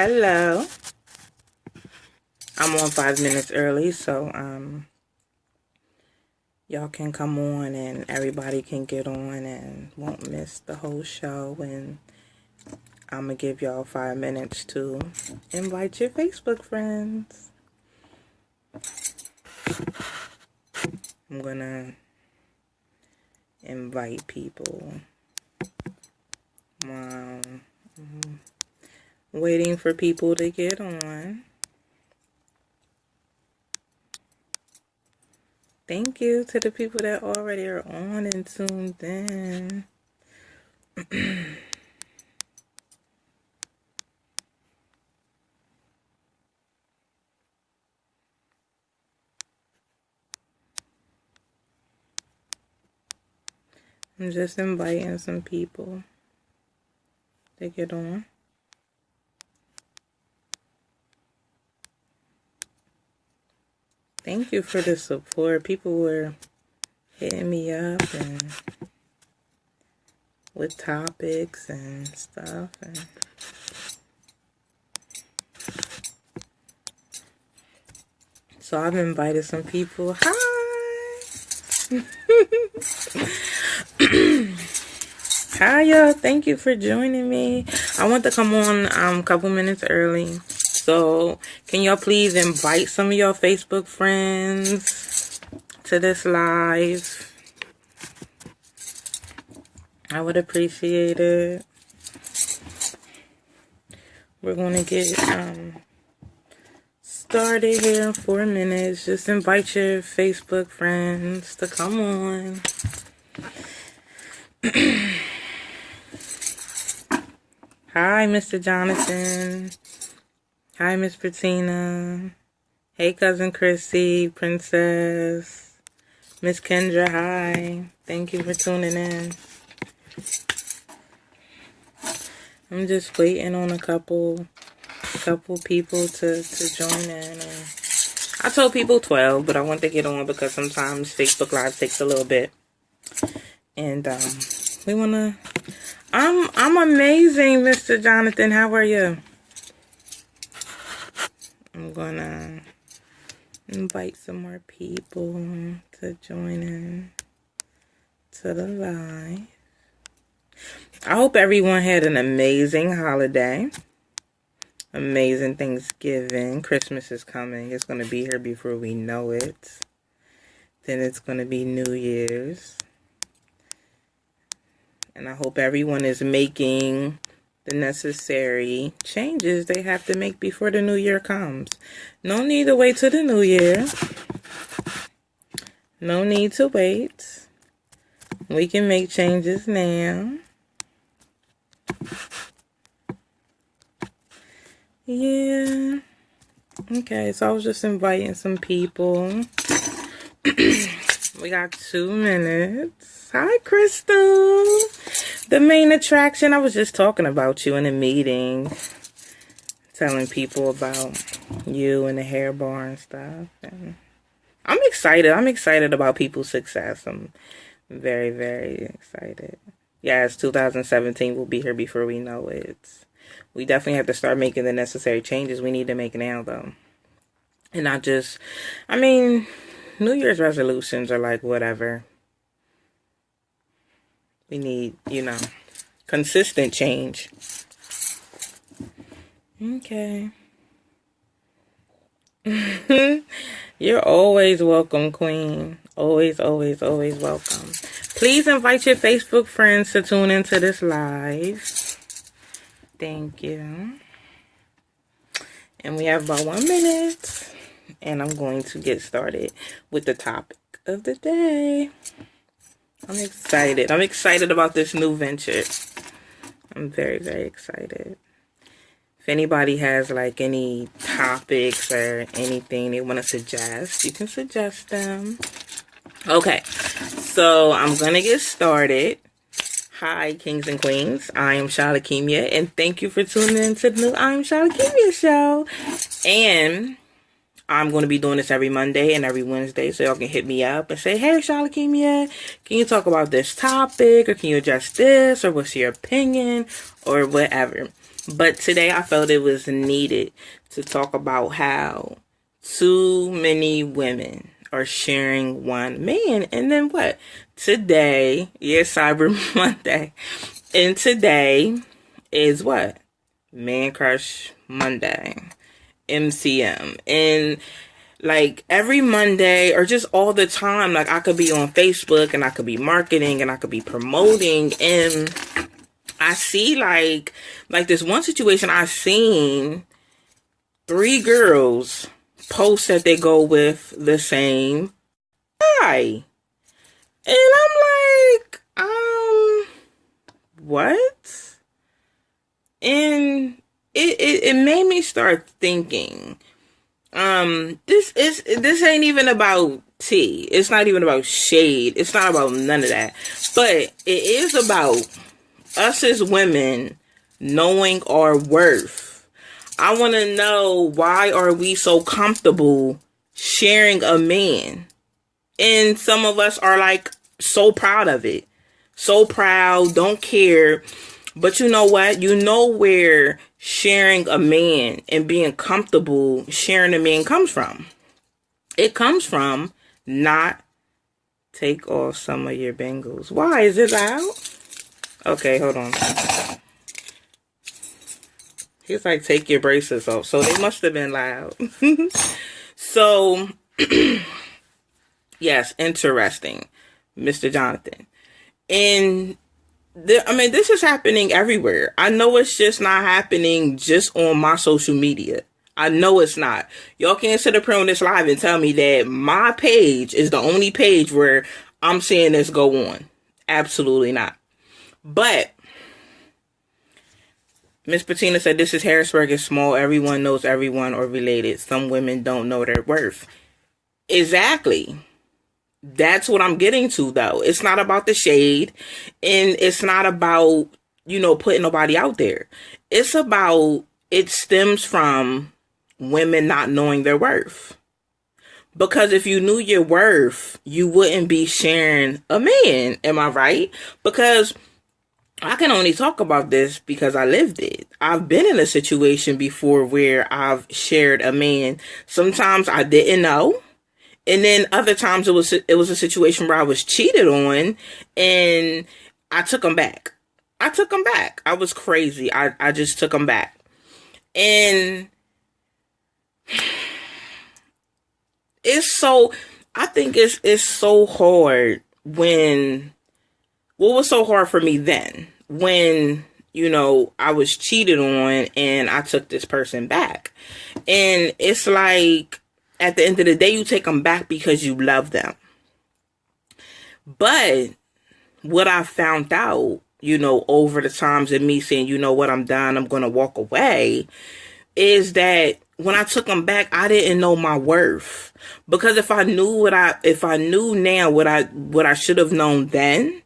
Hello. I'm on 5 minutes early, so y'all can come on and everybody can get on and won't miss the whole show. And I'm gonna give y'all 5 minutes to invite your Facebook friends. I'm gonna invite people. Wow. Waiting for people to get on. Thank you to the people that already are on and tuned in. I'm just inviting some people to get on. Thank you for the support. People were hitting me up and with topics and stuff. And so I've invited some people. Hi! Hi, y'all. Thank you for joining me. I want to come on a couple minutes early. So, can y'all please invite some of your Facebook friends to this live? I would appreciate it. We're going to get started here in 4 minutes. Just invite your Facebook friends to come on. Hi, Mr. Jonathan. Hi, Miss Bettina. Hey, Cousin Chrissy, Princess. Miss Kendra, hi. Thank you for tuning in. I'm just waiting on a couple people to join in. And I told people 12, but I want to get on because sometimes Facebook Live takes a little bit. And we want to... I'm amazing, Mr. Jonathan. How are you? I'm gonna invite some more people to join in to the live. I hope everyone had an amazing holiday. Amazing Thanksgiving. Christmas is coming. It's gonna be here before we know it. Then it's gonna be New Year's. And I hope everyone is making the necessary changes they have to make before the new year comes. No need to wait till the new year. No need to wait. We can make changes now. Yeah. Okay, so I was just inviting some people. We got 2 minutes. Hi, Crystal. The main attraction. I was just talking about you in a meeting. Telling people about you and the hair bar and stuff. And I'm excited. I'm excited about people's success. I'm very, very excited. Yes, 2017 will be here before we know it. We definitely have to start making the necessary changes we need to make now, though. And not just, I mean, New Year's resolutions are like whatever. We need, consistent change. Okay. You're always welcome, Queen. Always, always, always welcome. Please invite your Facebook friends to tune into this live. Thank you. And we have about 1 minute. And I'm going to get started with the topic of the day. I'm excited. I'm excited about this new venture. I'm very, very excited. If anybody has like any topics or anything they want to suggest, you can suggest them. Okay, so I'm going to get started. Hi, kings and queens. I am Shalakemia, and thank you for tuning in to the new I Am Shalakemia Show. And I'm going to be doing this every Monday and every Wednesday, so y'all can hit me up and say, hey, Shalakemia, can you talk about this topic, or can you address this, or what's your opinion, or whatever. But today I felt it was needed to talk about how too many women are sharing one man. And then what? Today, Cyber Monday. And today is what? Man Crush Monday. MCM. And like every Monday or just all the time, like I could be on Facebook and I could be marketing and I could be promoting, and I see like this one situation I seen 3 girls post that they go with the same guy. And I'm like, what? And it made me start thinking, this ain't even about tea. It's not even about shade. It's not about none of that. But it is about us as women knowing our worth. I want to know, why are we so comfortable sharing a man? And some of us are like so proud of it. So proud, don't care. But you know what? You know where sharing a man and being comfortable sharing a man comes from. It comes from not take off some of your bangles. Why? Is it loud? Okay, hold on. He's like, take your braces off. So they must have been loud. So, yes, interesting, Mr. Jonathan. And this is happening everywhere. I know it's just not happening just on my social media. I know it's not. Y'all can't sit up here on this live and tell me that my page is the only page where I'm seeing this go on. Absolutely not. But Miss Patina said, this is Harrisburg is small. Everyone knows everyone or related. Some women don't know their worth. Exactly. That's what I'm getting to, though. It's not about the shade, and it's not about, putting nobody out there. It's about, it stems from women not knowing their worth. Because if you knew your worth, you wouldn't be sharing a man. Am I right? Because I can only talk about this because I lived it. I've been in a situation before where I've shared a man. Sometimes I didn't know. And then other times it was a situation where I was cheated on and I took them back. I was crazy. I just took them back. And I think it's so hard when, what was so hard for me then? When, I was cheated on and I took this person back. And it's like, at the end of the day, you take them back because you love them. But what I found out, over the times of me saying, you know what, I'm done, I'm going to walk away, is that when I took them back, I didn't know my worth. Because if I knew now what I should have known then,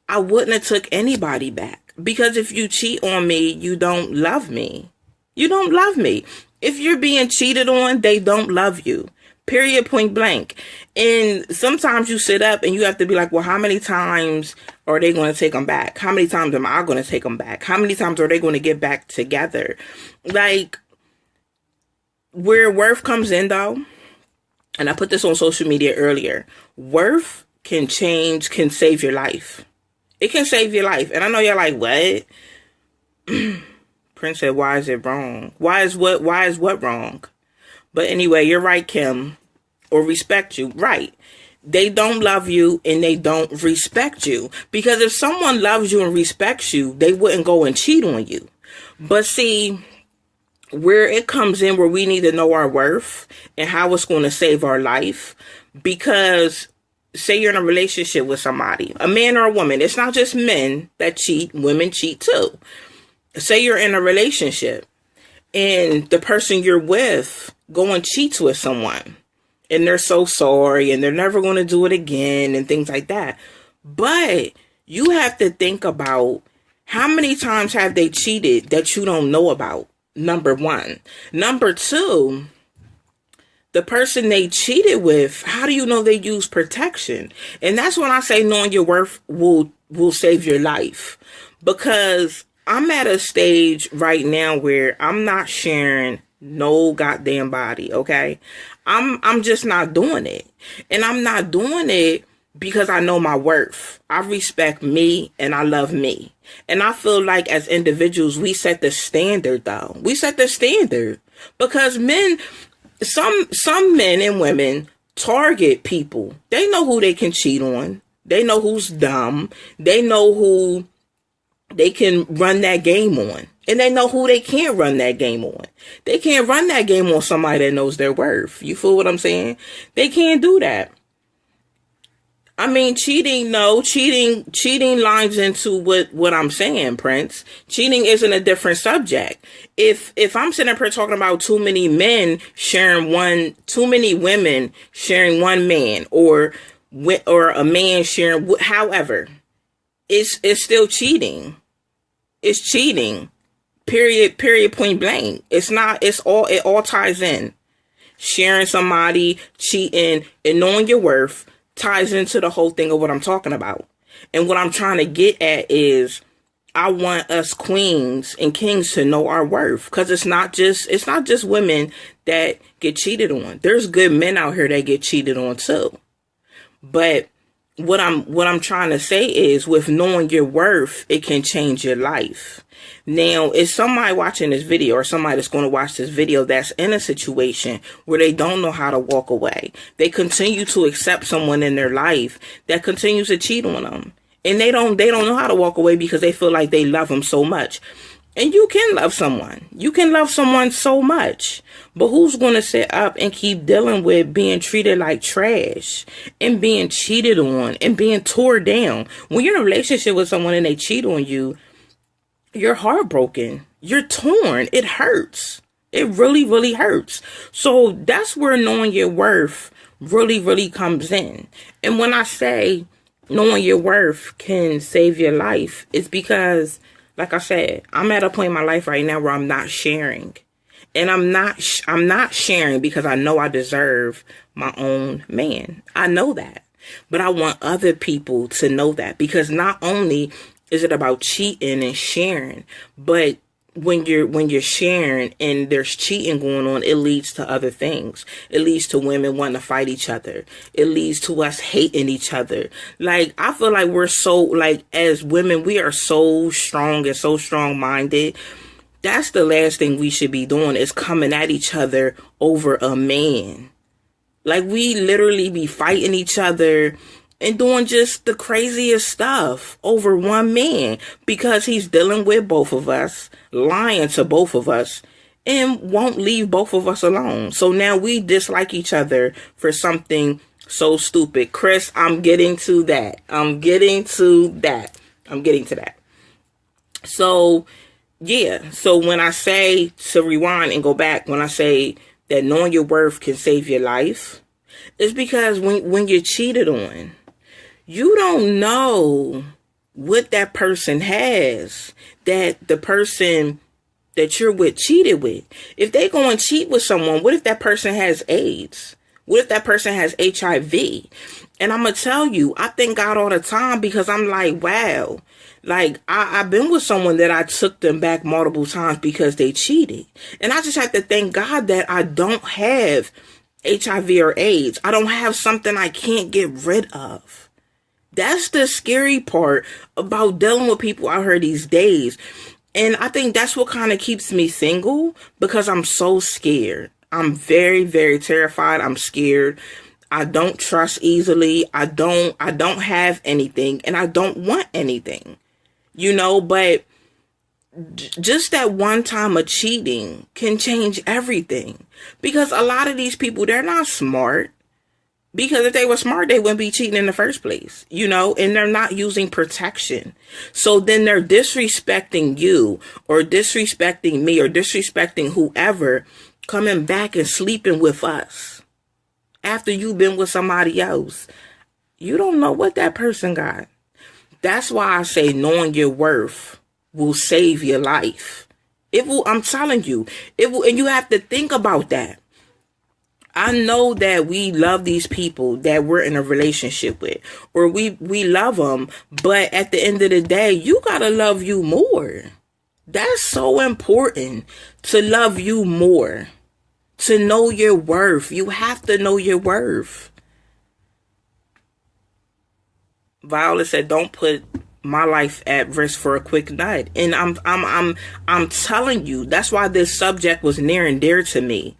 I wouldn't have took anybody back. Because if you cheat on me, you don't love me. You don't love me. If you're being cheated on, they don't love you. Period, point blank. And sometimes you sit up and you have to be like, well, how many times are they going to take them back? How many times am I going to take them back? How many times are they going to get back together? Like, where worth comes in, though, and I put this on social media earlier, worth can save your life. It can save your life. And I know you're like, what? Prince said, why is it wrong? Why is what wrong? But anyway, you're right, Kim. Or respect you. Right. They don't love you and they don't respect you. Because if someone loves you and respects you, they wouldn't go and cheat on you. But see, where it comes in, where we need to know our worth and how it's going to save our life. Because say you're in a relationship with somebody, a man or a woman. It's not just men that cheat. Women cheat too. Say you're in a relationship and the person you're with go and cheats with someone and they're so sorry and they're never going to do it again and things like that. But you have to think about how many times have they cheated that you don't know about, number one. Number two, the person they cheated with, how do you know they use protection? And that's when I say knowing your worth will save your life. Because I'm at a stage right now where I'm not sharing no goddamn body, okay? I'm just not doing it. And I'm not doing it because I know my worth. I respect me and I love me. And I feel like as individuals, we set the standard though. We set the standard because men, some men and women target people. They know who they can cheat on. They know who's dumb. They know who they can run that game on. And they know who they can't run that game on. They can't run that game on somebody that knows their worth. You feel what I'm saying? They can't do that. I mean, cheating lines into what I'm saying, Prince. Cheating isn't a different subject. If I'm sitting up here talking about too many women sharing one man, or a man sharing, however, it's still cheating. It's cheating. Period, point blank. It all ties in. Sharing somebody, cheating, and knowing your worth ties into the whole thing of what I'm talking about. And what I'm trying to get at is I want us queens and kings to know our worth, because it's not just women that get cheated on. There's good men out here that get cheated on too. But what I'm trying to say is, with knowing your worth, it can change your life. Now, if somebody watching this video, or somebody that's going to watch this video, that's in a situation where they don't know how to walk away, they continue to accept someone in their life that continues to cheat on them, and they don't know how to walk away because they feel like they love them so much. And you can love someone. You can love someone so much. But who's going to sit up and keep dealing with being treated like trash and being cheated on and being tore down? When you're in a relationship with someone and they cheat on you, you're heartbroken. You're torn. It hurts. It really, really hurts. So that's where knowing your worth really, really comes in. And when I say knowing your worth can save your life, it's because, like I said, I'm at a point in my life right now where I'm not sharing. And I'm not sharing because I know I deserve my own man. I know that. But I want other people to know that, because not only is it about cheating and sharing, but when you're sharing and there's cheating going on, it leads to other things. It leads to women wanting to fight each other. It leads to us hating each other. Like, I feel like we're so, like, as women, we are so strong and so strong-minded. That's the last thing we should be doing, is coming at each other over a man. Like, we literally be fighting each other and doing just the craziest stuff over one man, because he's dealing with both of us, lying to both of us, and won't leave both of us alone. So now we dislike each other for something so stupid. Chris, I'm getting to that. So, yeah. So when I say, to rewind and go back, when I say that knowing your worth can save your life, it's because when you're cheated on, you don't know what that person has that the person that you're with cheated with. If they go and cheat with someone, what if that person has AIDS? What if that person has HIV? And I'm going to tell you, I thank God all the time, because I'm like, wow, like I've been with someone that I took them back multiple times because they cheated. And I just have to thank God that I don't have HIV or AIDS. I don't have something I can't get rid of. That's the scary part about dealing with people out here these days. And I think that's what kind of keeps me single, because I'm so scared. I'm very, very terrified. I'm scared. I don't trust easily. I don't have anything, and I don't want anything, but just that one time of cheating can change everything, because a lot of these people, they're not smart. Because if they were smart, they wouldn't be cheating in the first place, and they're not using protection. So then they're disrespecting you, or disrespecting me, or disrespecting whoever, coming back and sleeping with us after you've been with somebody else. You don't know what that person got. That's why I say knowing your worth will save your life. It will. I'm telling you, it will. And you have to think about that. I know that we love these people that we're in a relationship with, or we love them, but at the end of the day, you gotta love you more. That's so important, to love you more, to know your worth. You have to know your worth. Violet said, "Don't put my life at risk for a quick nut." And I'm telling you, that's why this subject was near and dear to me.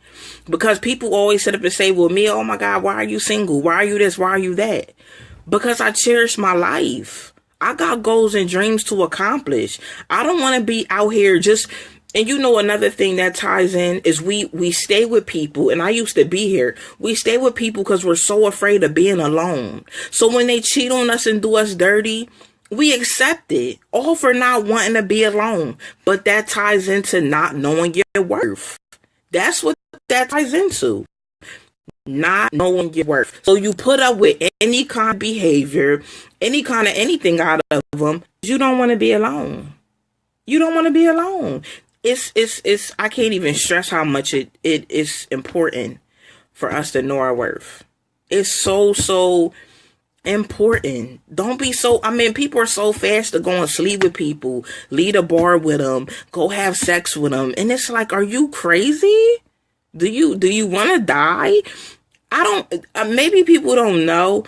Because people always sit up and say, "Well, Mia, oh my God, why are you single? Why are you this? Why are you that?" Because I cherish my life. I got goals and dreams to accomplish. I don't want to be out here just... And you know, another thing that ties in is we stay with people, and I used to be here. We stay with people because we're so afraid of being alone. So when they cheat on us and do us dirty, we accept it, all for not wanting to be alone. But that ties into not knowing your worth. That's what that ties into. Not knowing your worth. So you put up with any kind of behavior, any kind of anything out of them. You don't want to be alone. You don't want to be alone. It's I can't even stress how much it is important for us to know our worth. It's so important. Don't be so... I mean, people are so fast to go and sleep with people, leave a bar with them, go have sex with them. And it's like, are you crazy? Do you want to die? I don't... maybe people don't know.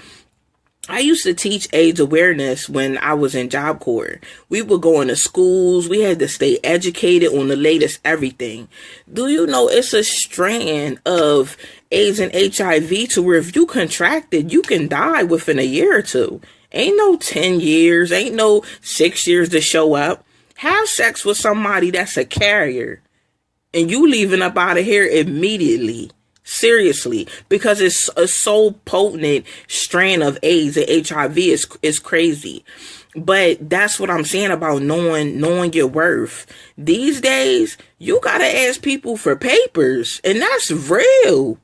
I used to teach AIDS awareness when I was in Job Corps. We would go into schools. We had to stay educated on the latest everything. Do you know it's a strand of AIDS and HIV to where if you contract it, you can die within a year or two. Ain't no 10 years. Ain't no 6 years to show up. Have sex with somebody that's a carrier, and you leaving up out of here immediately. Seriously, because it's a so potent strand of AIDS and HIV is crazy. But that's what I'm saying about knowing your worth. These days, you gotta ask people for papers, and that's real.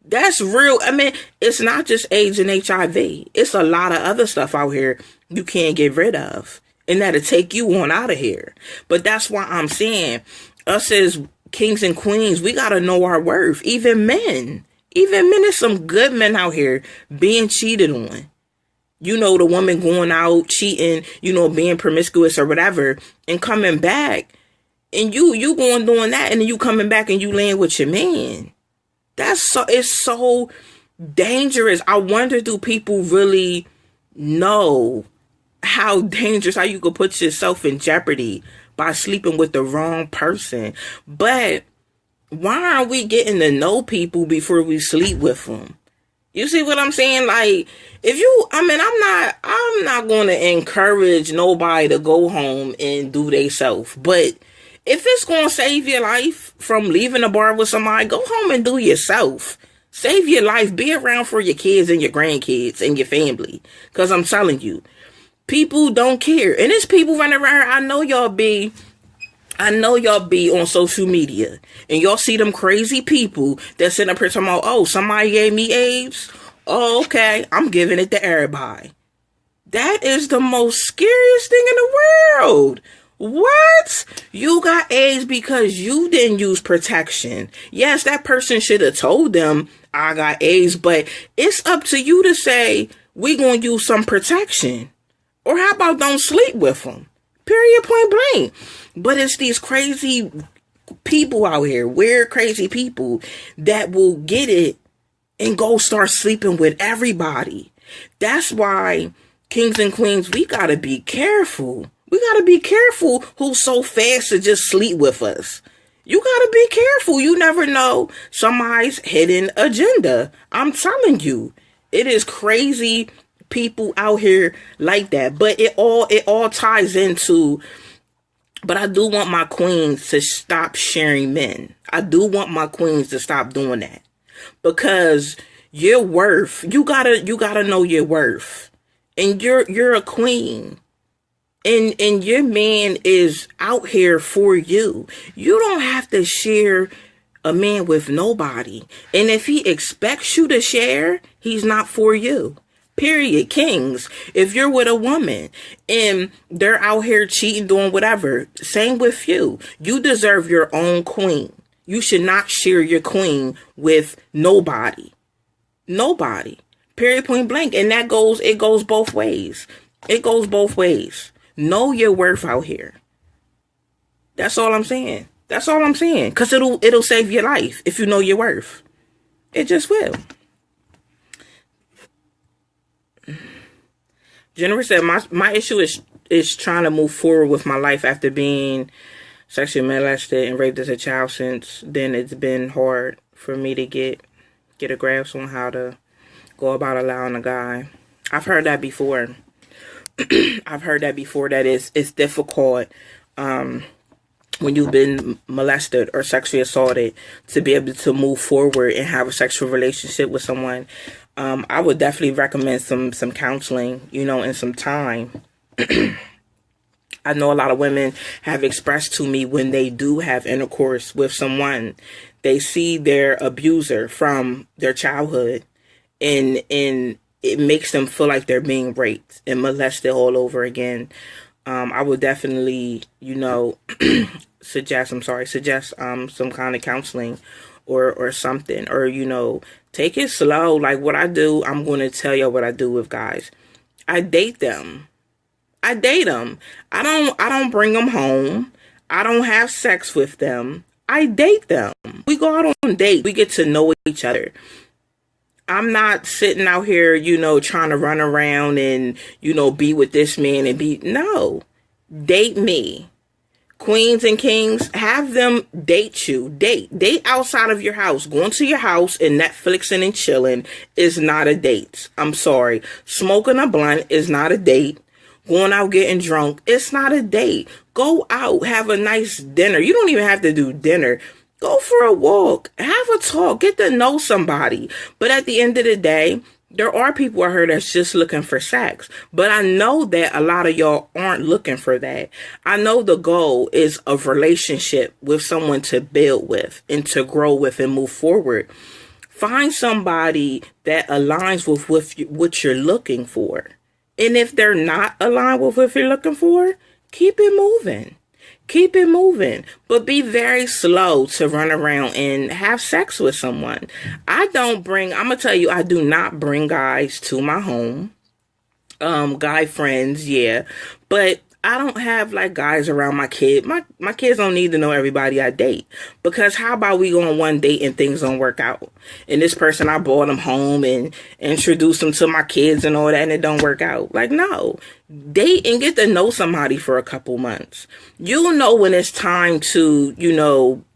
That's real. I mean, it's not just AIDS and HIV. It's a lot of other stuff out here you can't get rid of, and that'll take you on out of here. But that's why I'm saying, us as kings and queens, we gotta know our worth. Even men, there's some good men out here being cheated on. You know, the woman going out cheating, you know, being promiscuous or whatever, and coming back, and you going doing that, and then you coming back and you laying with your man. It's so dangerous. I wonder, do people really know how dangerous, how you could put yourself in jeopardy by sleeping with the wrong person? But why aren't we getting to know people before we sleep with them? You see what I'm saying? Like, I'm not going to encourage nobody to go home and do they self. But if it's going to save your life from leaving a bar with somebody, go home and do yourself. Save your life. Be around for your kids and your grandkids and your family. Because I'm telling you, people don't care. And there's people running around. I know y'all be on social media, and y'all see them crazy people that sit up here talking about, oh, somebody gave me AIDS. Oh, okay, I'm giving it to everybody. That is the most scariest thing in the world. What? You got AIDS because you didn't use protection. Yes, that person should have told them I got AIDS, but it's up to you to say, we gonna use some protection. Or how about don't sleep with them? Period, point blank. But it's these crazy people out here, weird, crazy people that will get it and go start sleeping with everybody. That's why, kings and queens, we gotta be careful. We gotta be careful who's so fast to just sleep with us. You gotta be careful. You never know somebody's hidden agenda. I'm telling you, it is crazy people out here like that. But it all ties into... But I do want my queens to stop sharing men. I do want my queens to stop doing that. Because your worth, you gotta know your worth. And you're a queen. And your man is out here for you. You don't have to share a man with nobody. And if he expects you to share, he's not for you. Period. Kings, if you're with a woman and they're out here cheating, doing whatever, same with you. You deserve your own queen. You should not share your queen with nobody. Nobody. Period, point blank. And it goes both ways. It goes both ways. Know your worth out here. That's all I'm saying. That's all I'm saying. Because it'll save your life if you know your worth. It just will. Jennifer said, my issue is trying to move forward with my life after being sexually molested and raped as a child. Since then, it's been hard for me to get a grasp on how to go about allowing a guy. I've heard that before. I've heard that before, that it's difficult when you've been molested or sexually assaulted to be able to move forward and have a sexual relationship with someone. I would definitely recommend some counseling, and some time. I know a lot of women have expressed to me when they do have intercourse with someone, they see their abuser from their childhood, and it makes them feel like they're being raped and molested all over again. I would definitely, suggest some kind of counseling or something, or, take it slow. Like what I do, I'm going to tell you what I do with guys. I date them. I don't bring them home. I don't have sex with them. I date them. We go out on dates. We get to know each other. I'm not sitting out here, trying to run around and, be with this man and no. Date me. Queens and kings, have them date you. Date outside of your house. Going to your house and Netflixing and chilling is not a date. I'm sorry. Smoking a blunt is not a date. Going out getting drunk, it's not a date. Go out, have a nice dinner. You don't even have to do dinner. Go for a walk. Have a talk. Get to know somebody. But at the end of the day, there are people out here that's just looking for sex. But I know that a lot of y'all aren't looking for that. I know the goal is a relationship with someone to build with and to grow with and move forward. Find somebody that aligns with what you're looking for. And if they're not aligned with what you're looking for, keep it moving. Keep it moving. But be very slow to run around and have sex with someone. I'm going to tell you, I do not bring guys to my home. Guy friends, yeah. But I don't have like guys around my kid. My kids don't need to know everybody I date. Because how about we go on one date and things don't work out? And this person, I brought them home and introduced them to my kids and all that, and it don't work out. Like, no. Date and get to know somebody for a couple months. You'll know when it's time to,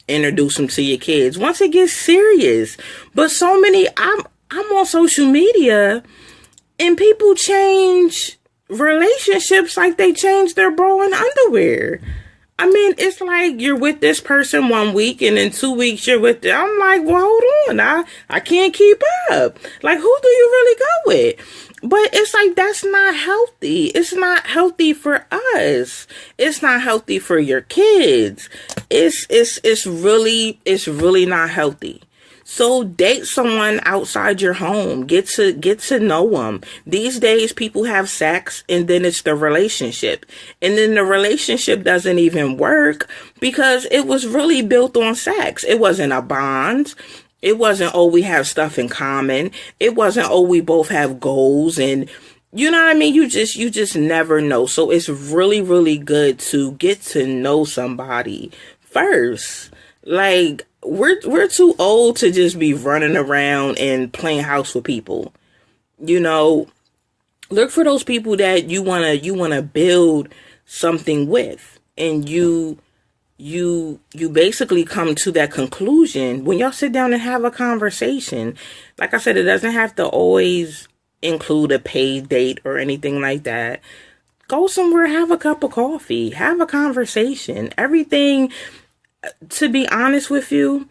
introduce them to your kids. Once it gets serious. But so many, I'm on social media and people change relationships like they change their bra and underwear. I mean, it's like you're with this person 1 week and in 2 weeks you're with them. I'm like, well, hold on. I can't keep up. Like, who do you really go with? But it's like, that's not healthy. It's not healthy for us. It's not healthy for your kids. It's really not healthy. So date someone outside your home. Get to know them. These days, people have sex and then it's the relationship. And then the relationship doesn't even work because it was really built on sex. It wasn't a bond. It wasn't, oh, we have stuff in common. It wasn't, oh, we both have goals. And you know what I mean? You just never know. So it's really, really good to get to know somebody first. Like, we're too old to just be running around and playing house with people. Look for those people that you wanna build something with, and you basically come to that conclusion when y'all sit down and have a conversation. Like I said, it doesn't have to always include a paid date or anything like that. Go somewhere, have a cup of coffee, have a conversation. Everything. To be honest with you,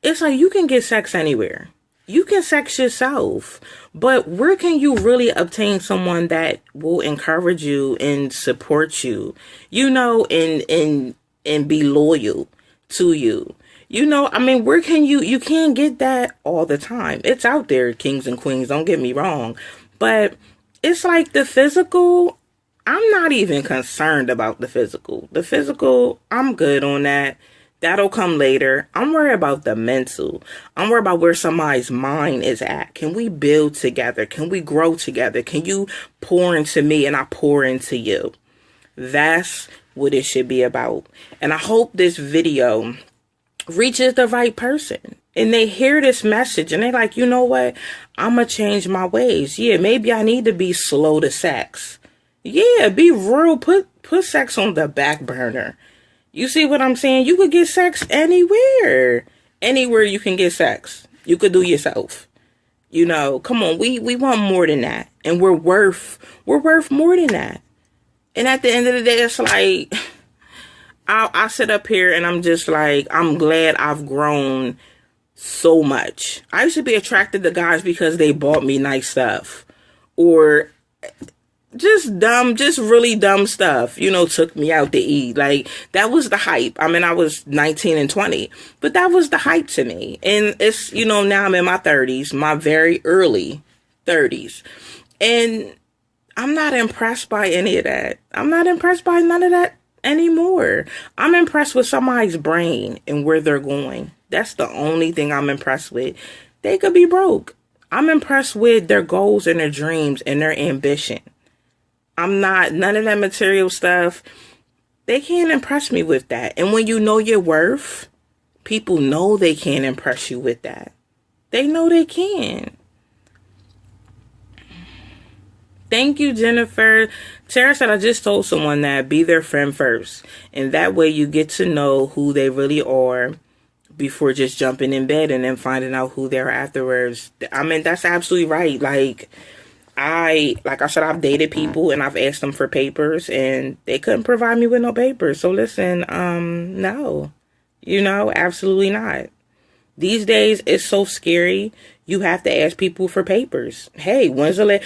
it's like you can get sex anywhere. You can sex yourself. But where can you really obtain someone that will encourage you and support you, and be loyal to you? Where can you can't get that all the time. It's out there, kings and queens, don't get me wrong. But it's like the physical, I'm not even concerned about the physical. The physical, I'm good on that. That'll come later. I'm worried about the mental. I'm worried about where somebody's mind is at. Can we build together? Can we grow together? Can you pour into me and I pour into you? That's what it should be about. And I hope this video reaches the right person and they hear this message and they're like, you know what? I'm going to change my ways. Yeah, maybe I need to be slow to sex. Yeah, be real. Put sex on the back burner. You see what I'm saying? You could get sex anywhere. Anywhere you can get sex. You could do yourself. You know, come on. We want more than that. And we're worth more than that. And at the end of the day, it's like, I sit up here and I'm just like, I'm glad I've grown so much. I used to be attracted to guys because they bought me nice stuff. Or just really dumb stuff, you know, took me out to eat. Like, that was the hype. I mean, I was 19 and 20, but that was the hype to me. And it's, you know, now I'm in my 30s, my very early 30s. And I'm not impressed by any of that. I'm not impressed by none of that anymore. I'm impressed with somebody's brain and where they're going. That's the only thing I'm impressed with. They could be broke. I'm impressed with their goals and their dreams and their ambition. I'm not, none of that material stuff. They can't impress me with that. And when you know your worth, people know they can't impress you with that. They know they can. Thank you, Jennifer. Tara said, I just told someone that be their friend first. And that way you get to know who they really are before just jumping in bed and then finding out who they are afterwards. I mean, that's absolutely right. Like I said, I've dated people and I've asked them for papers and they couldn't provide me with no papers. So listen, no, you know, absolutely not. These days, it's so scary. You have to ask people for papers. Hey, when's the last?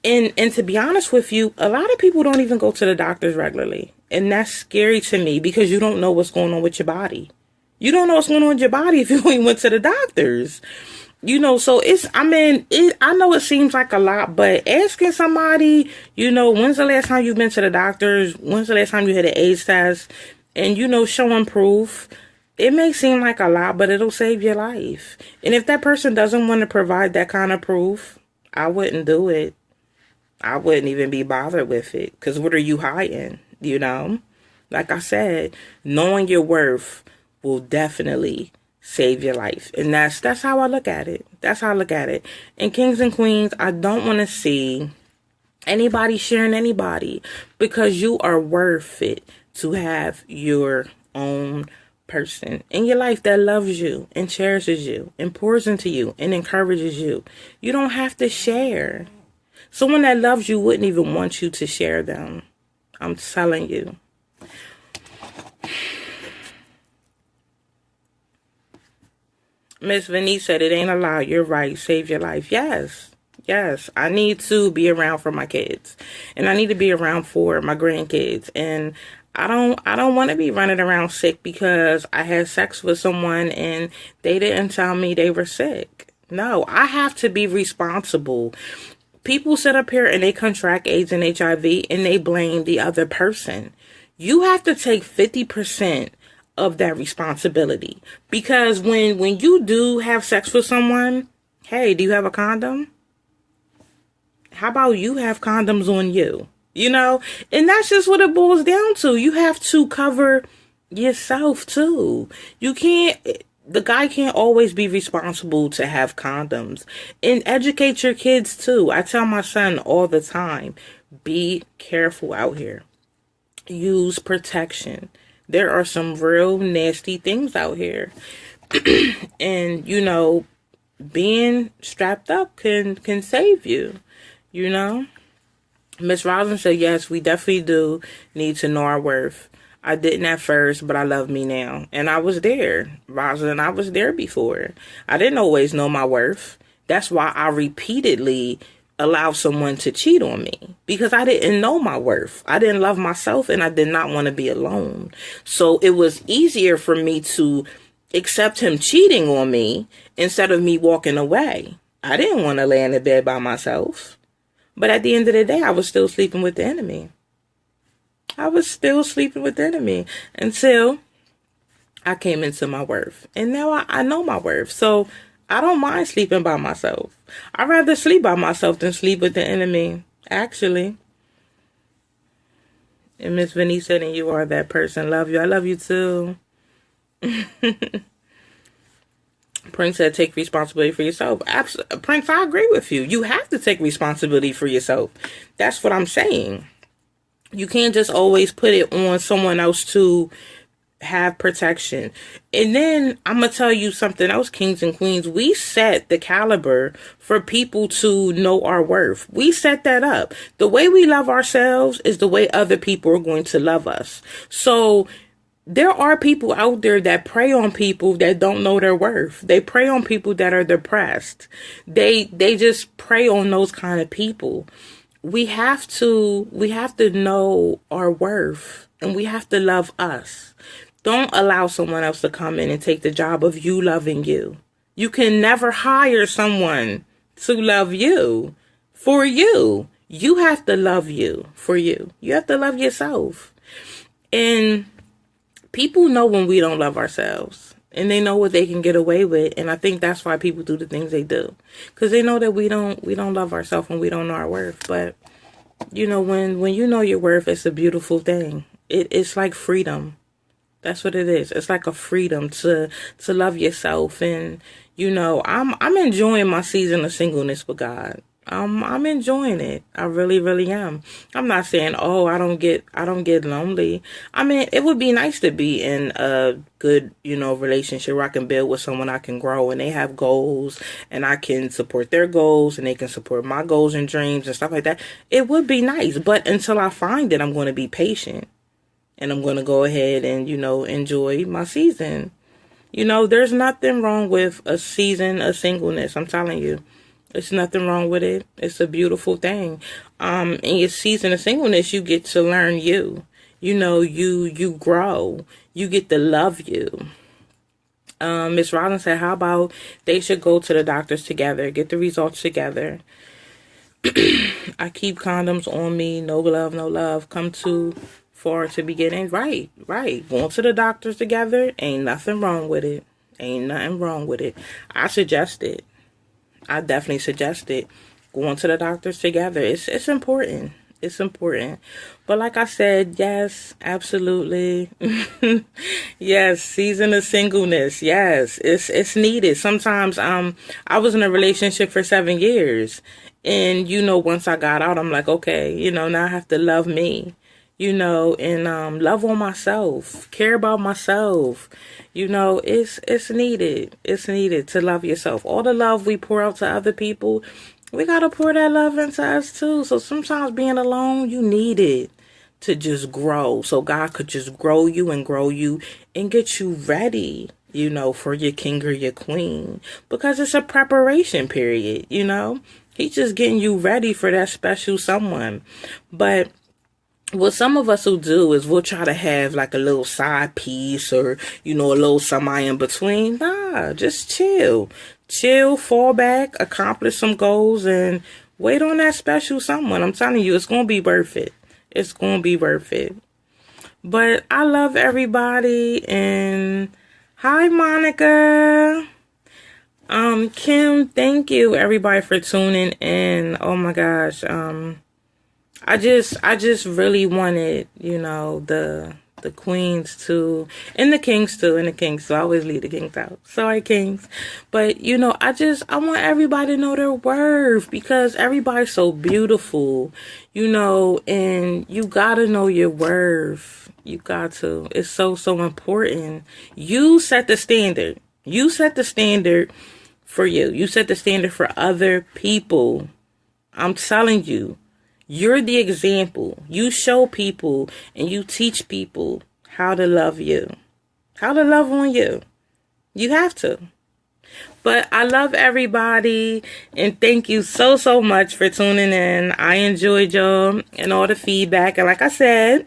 And to be honest with you, a lot of people don't even go to the doctors regularly. And that's scary to me because you don't know what's going on with your body. You don't know what's going on with your body if you ain't went to the doctors. You know, so it's, I mean, I know it seems like a lot, but asking somebody, you know, when's the last time you've been to the doctors? When's the last time you had an AIDS test? And, you know, showing proof. It may seem like a lot, but it'll save your life. And if that person doesn't want to provide that kind of proof, I wouldn't do it. I wouldn't even be bothered with it. Because what are you hiding? You know? Like I said, knowing your worth will definitely save your life. And that's how I look at it. That's how I look at it. And kings and queens, I don't want to see anybody sharing anybody, because you are worth it to have your own person in your life that loves you and cherishes you and pours into you and encourages you. You don't have to share. Someone that loves you wouldn't even want you to share them. I'm telling you. Miss Venice said, it ain't allowed. You're right. Save your life. Yes. Yes. I need to be around for my kids. And I need to be around for my grandkids. And I don't want to be running around sick because I had sex with someone and they didn't tell me they were sick. No, I have to be responsible. People sit up here and they contract AIDS and HIV and they blame the other person. You have to take 50% of that responsibility. Because when you do have sex with someone, hey, do you have a condom? How about you have condoms on you? You know, and that's just what it boils down to. You have to cover yourself too. You can't, the guy can't always be responsible to have condoms. And educate your kids too. I tell my son all the time, be careful out here. Use protection. There are some real nasty things out here. And, you know, being strapped up can save you, you know. Miss Roslyn said, yes, we definitely do need to know our worth. I didn't at first, but I love me now. And I was there, Roslyn. I was there before. I didn't always know my worth. That's why I repeatedly allowed someone to cheat on me, because I didn't know my worth. I didn't love myself and I did not want to be alone. So it was easier for me to accept him cheating on me instead of me walking away. I didn't want to lay in the bed by myself. But at the end of the day, I was still sleeping with the enemy. I was still sleeping with the enemy until I came into my worth. And now I know my worth. So I don't mind sleeping by myself. I'd rather sleep by myself than sleep with the enemy, actually. And Miss Vinny said, and you are that person. Love you. I love you too. Prince said, take responsibility for yourself. Prince, I agree with you. You have to take responsibility for yourself. That's what I'm saying. You can't just always put it on someone else to have protection. And then I'm going to tell you something else, kings and queens. We set the caliber for people to know our worth. We set that up. The way we love ourselves is the way other people are going to love us. So there are people out there that prey on people that don't know their worth. They prey on people that are depressed. They just prey on those kind of people. We have to know our worth, and we have to love us. Don't allow someone else to come in and take the job of you loving you. You can never hire someone to love you for you. You have to love you for you. You have to love yourself. And people know when we don't love ourselves, and they know what they can get away with. And I think that's why people do the things they do, because they know that we don't love ourselves and we don't know our worth. But you know, when you know your worth, it's a beautiful thing. It's like freedom. That's what it is. It's like a freedom to love yourself. And you know, I'm enjoying my season of singleness with God. I'm enjoying it. I really, really am. I'm not saying, oh, I don't get lonely. I mean, it would be nice to be in a good, you know, relationship where I can build with someone I can grow, and they have goals, and I can support their goals, and they can support my goals and dreams and stuff like that. It would be nice. But until I find it, I'm going to be patient, and I'm going to go ahead and, you know, enjoy my season. You know, there's nothing wrong with a season of singleness. I'm telling you. There's nothing wrong with it. It's a beautiful thing. In your season of singleness, you get to learn you. You know, you grow. You get to love you. Miss Rollins said, how about they should go to the doctors together, get the results together. I keep condoms on me. No glove, no love. Come too far to be getting. Right. Going to the doctors together. Ain't nothing wrong with it. Ain't nothing wrong with it. I suggest it. I definitely suggest it. Going to the doctors together. It's important. It's important. But like I said, yes, absolutely. Yes, season of singleness. Yes, it's needed. Sometimes I was in a relationship for 7 years. And, you know, once I got out, I'm like, okay, you know, now I have to love me. You know, and love on myself, care about myself. You know, it's needed. It's needed to love yourself. All the love we pour out to other people, we got to pour that love into us too. So sometimes being alone, you need it to just grow. So God could just grow you and get you ready, you know, for your king or your queen. Because it's a preparation period, you know. He's just getting you ready for that special someone. But what some of us will do is we'll try to have like a little side piece or, you know, a little somebody in between. Nah, just chill. Chill, fall back, accomplish some goals, and wait on that special someone. I'm telling you, it's going to be worth it. It's going to be worth it. But I love everybody. And hi, Monica. Kim, thank you, everybody, for tuning in. Oh, my gosh. I just really wanted, you know, the queens to, and the kings too, I always leave the kings out. Sorry, kings. But, you know, I want everybody to know their worth, because everybody's so beautiful, you know, and you gotta know your worth. You got to. It's so important. You set the standard. You set the standard for you. You set the standard for other people. I'm telling you. You're the example. You show people and you teach people how to love you. How to love on you. You have to. But I love everybody. And thank you so much for tuning in. I enjoyed y'all and all the feedback. And like I said,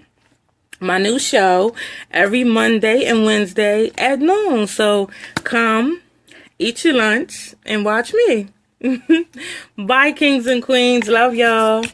my new show every Monday and Wednesday at noon. So come, eat your lunch, and watch me. Bye, kings and queens. Love y'all.